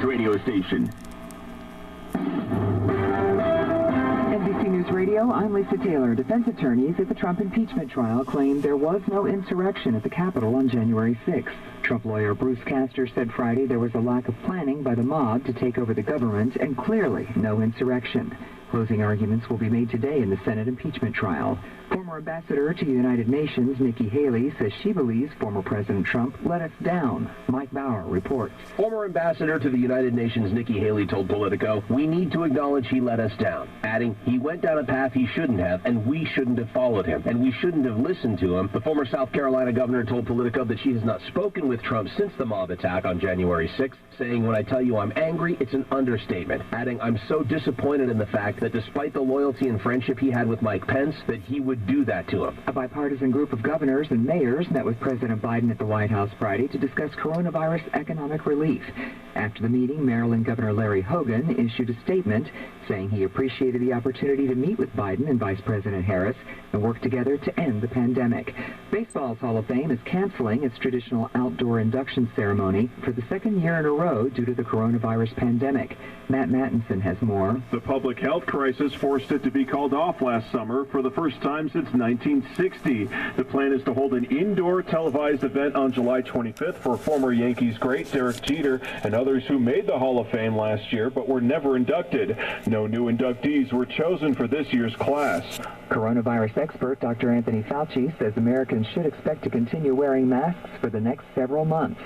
radio station. NBC News Radio, I'm Lisa Taylor. Defense attorneys at the Trump impeachment trial claimed there was no insurrection at the Capitol on January 6th. Trump lawyer Bruce Castor said Friday there was a lack of planning by the mob to take over the government and clearly no insurrection. Closing arguments will be made today in the Senate impeachment trial. Former ambassador to the United Nations, Nikki Haley, says she believes former President Trump let us down. Mike Bauer reports. Former ambassador to the United Nations, Nikki Haley, told Politico, "We need to acknowledge he let us down," adding, "He went down a path he shouldn't have, and we shouldn't have followed him, and we shouldn't have listened to him." The former South Carolina governor told Politico that she has not spoken with Trump since the mob attack on January 6th, saying, "When I tell you I'm angry, it's an understatement," adding, "I'm so disappointed in the fact that despite the loyalty and friendship he had with Mike Pence, that he would do that to him." A bipartisan group of governors and mayors met with President Biden at the White House Friday to discuss coronavirus economic relief. After the meeting, Maryland Governor Larry Hogan issued a statement saying he appreciated the opportunity to meet with Biden and Vice President Harris and work together to end the pandemic. Baseball's Hall of Fame is canceling its traditional outdoor induction ceremony for the second year in a row due to the coronavirus pandemic. Matt Mattinson has more. The public health crisis forced it to be called off last summer for the first time since 1960. The plan is to hold an indoor televised event on July 25th for former Yankees great Derek Jeter and others who made the Hall of Fame last year but were never inducted. No new inductees were chosen for this year's class. Coronavirus expert Dr. Anthony Fauci says Americans should expect to continue wearing masks for the next several months.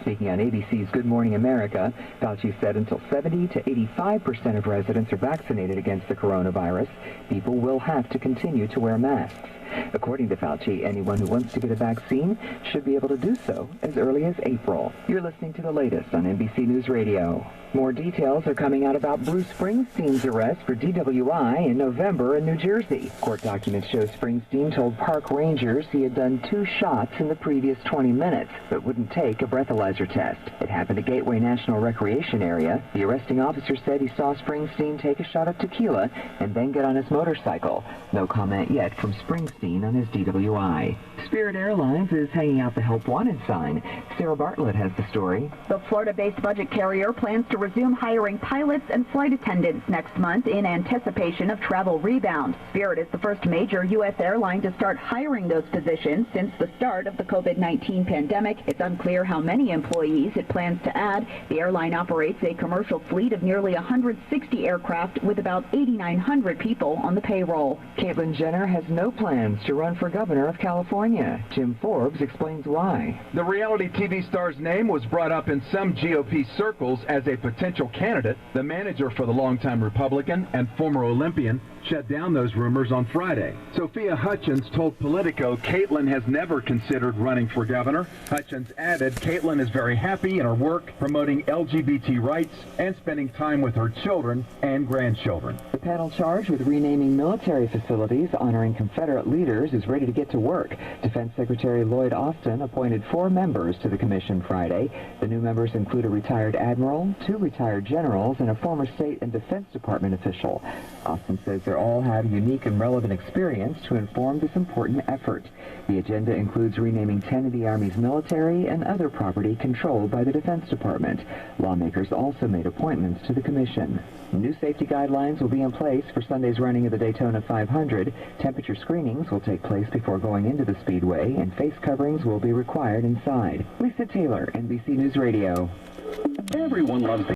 Speaking on ABC's Good Morning America, Fauci said until 70 to 85% of residents are vaccinated against the coronavirus, people will have to continue to wear masks. According to Fauci, anyone who wants to get a vaccine should be able to do so as early as April. You're listening to the latest on NBC News Radio. More details are coming out about Bruce Springsteen's arrest for DWI in November in New Jersey. Court documents show Springsteen told park rangers he had done 2 shots in the previous 20 minutes, but wouldn't take a breathalyzer test. It happened at Gateway National Recreation Area. The arresting officer said he saw Springsteen take a shot of tequila and then get on his motorcycle. No comment yet from Springsteen on his DWI. Spirit Airlines is hanging out the Help Wanted sign. Sarah Bartlett has the story. The Florida-based budget carrier plans to resume hiring pilots and flight attendants next month in anticipation of travel rebound. Spirit is the first major U.S. airline to start hiring those positions since the start of the COVID-19 pandemic. It's unclear how many employees it plans to add. The airline operates a commercial fleet of nearly 160 aircraft with about 8,900 people on the payroll. Caitlyn Jenner has no plans to run for governor of California. Jim Forbes explains why. The reality TV star's name was brought up in some GOP circles as a potential candidate. The manager for the longtime Republican and former Olympian shut down those rumors on Friday. Sophia Hutchins told Politico Caitlyn has never considered running for governor. Hutchins added Caitlyn is very happy in her work promoting LGBT rights and spending time with her children and grandchildren. The panel charged with renaming military facilities honoring Confederate leaders is ready to get to work. Defense Secretary Lloyd Austin appointed 4 members to the commission Friday. The new members include a retired admiral, 2 retired generals, and a former State and Defense Department official. Austin says they all have unique and relevant experience to inform this important effort. The agenda includes renaming 10 of the Army's military and other property controlled by the Defense Department. Lawmakers also made appointments to the commission. New safety guidelines will be in place for Sunday's running of the Daytona 500. Temperature screenings will take place before going into the speedway, and face coverings will be required inside. Lisa Taylor, NBC News Radio. Everyone loves